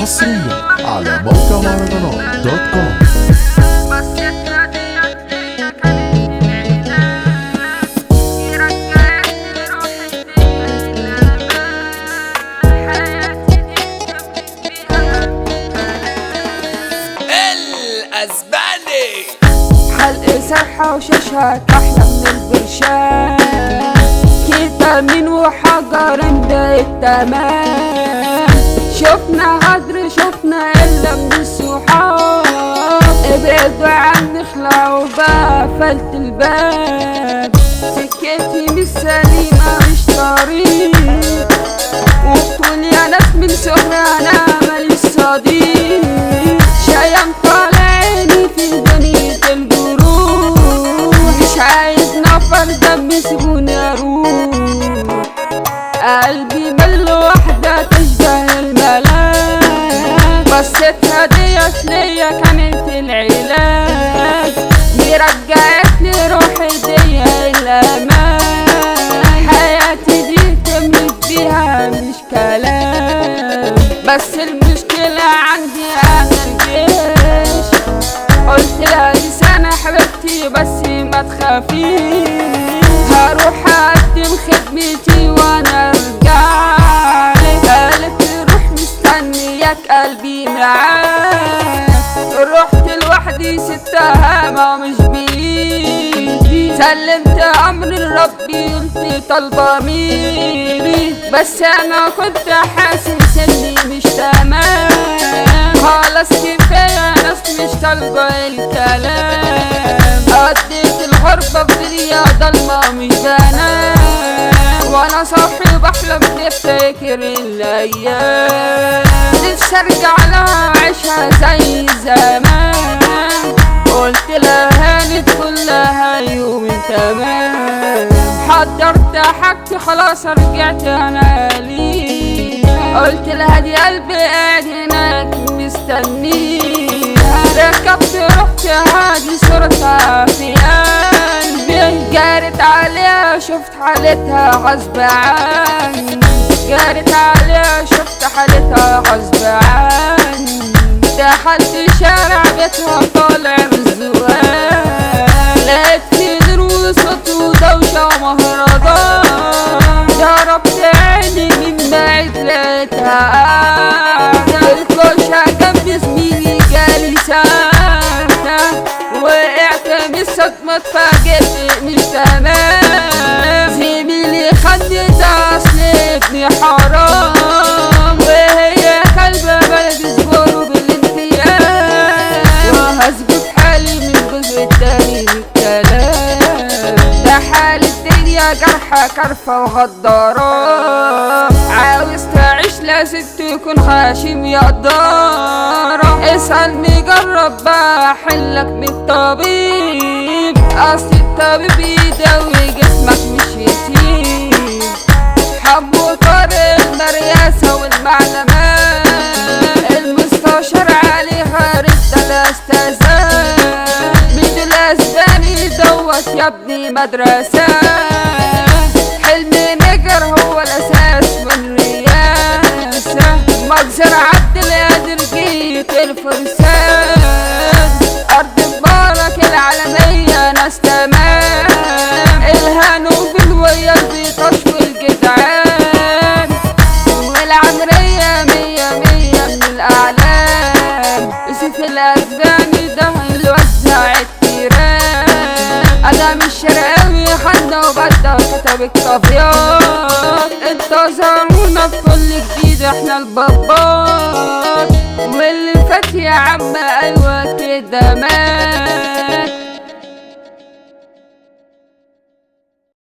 حصريا على موقع مهرجانات دوت كوم. الأسباني حلق سرحة وشاشها أحلى من البرشام، كتامين وحجر ده التمام. شفنا غدر شفنا إلا من الصحاب، ابعدوا عني اخلعوا بقى قفلت الباب. سكتي مش سليمة مش طريق، وبتقول يا ناس من صغري أنا ماليش صديق. شايم طالعيني في دنيا الجروح، مش عايز نفر دم سيبوني أروح. قلبي من واحدة تشبه الملاك، بصيتها ديت ليا كانت العلاج. دي رجعتلي روحي دي الأمان، حياتي دي كملت بيها مش كلام. بس المشكلة عندي أنا الجيش، قلت لها دي سنة حبيبتي بس ما تخافيش، هروح أقدم خدمتي وأنا أرجعلك. قالت روح مستنياك قلبي معاك. رحت لوحدي ستها ما مش بإيدي، سلمت أمر لربي قلت طالبة ميري. بس أنا كنت حاسس إني مش تمام، خلاص كفاية ناس مش طالبة الكلام. قضيت الغربة في دنيا ضلمة مش بنام، وأنا صاحي بحلم نفتكر الأيام. نفسي أرجع لها عيشها زي زمان، قلت لها هانت كلها يوم تمام. حضرت حاجتي خلاص رجعت أنا ليه، قلت لها دي قلبي قاعد هناك مستنيها. ركبت رحت هادي صورتها في قلبي، جارت عليها شفت حالتها غصب عني، جارت عليها شفت حالتها غصب عني. دخلت شارع بيتها طالع بالزوال، لقيت في نور وصوت ودوشة ومهرجان. ضربت عيني من بعيد لقيتها قاعدة الكوشة جنب زميلي جالي ساكتة. وقعت من الصدمة اتفاجئت مش تمام، زميلي خدني ده أصل ابني حرام، وهي كلبة بلد زبور بالانتياب. وهثبت حالي من الجزء التاني من الكلام، ده حال الدنيا جرحة كرفة وغدارة. عاوز تعيش لازم تكون غاشم يا قدارة. اسأل مجرب بقى حلك من الطبيب، أصل الطبيب يداوي جسمك مش يسيب. حبوا طارق المرياسة والمعلمات، المستشار عليها رد الاستاذات. مين الأسباني دوت يا ابني مدرسة، حلم نجر هو الأساس والرياسة. مجزر عبد القادر جيت الفرسان، أرض مبارك العالمية ناس تمام. الهانو بالويا البيطاش والجدعان، والعمرية مية مية من الأعلام. يوسف الأسباني ده الوزع التيران، أنا مش شرقاوي خدنا وبدا كتب الطفيات. انتظرونا في كل جديد احنا البابات، واللي فات يا عم أيوة كده مات.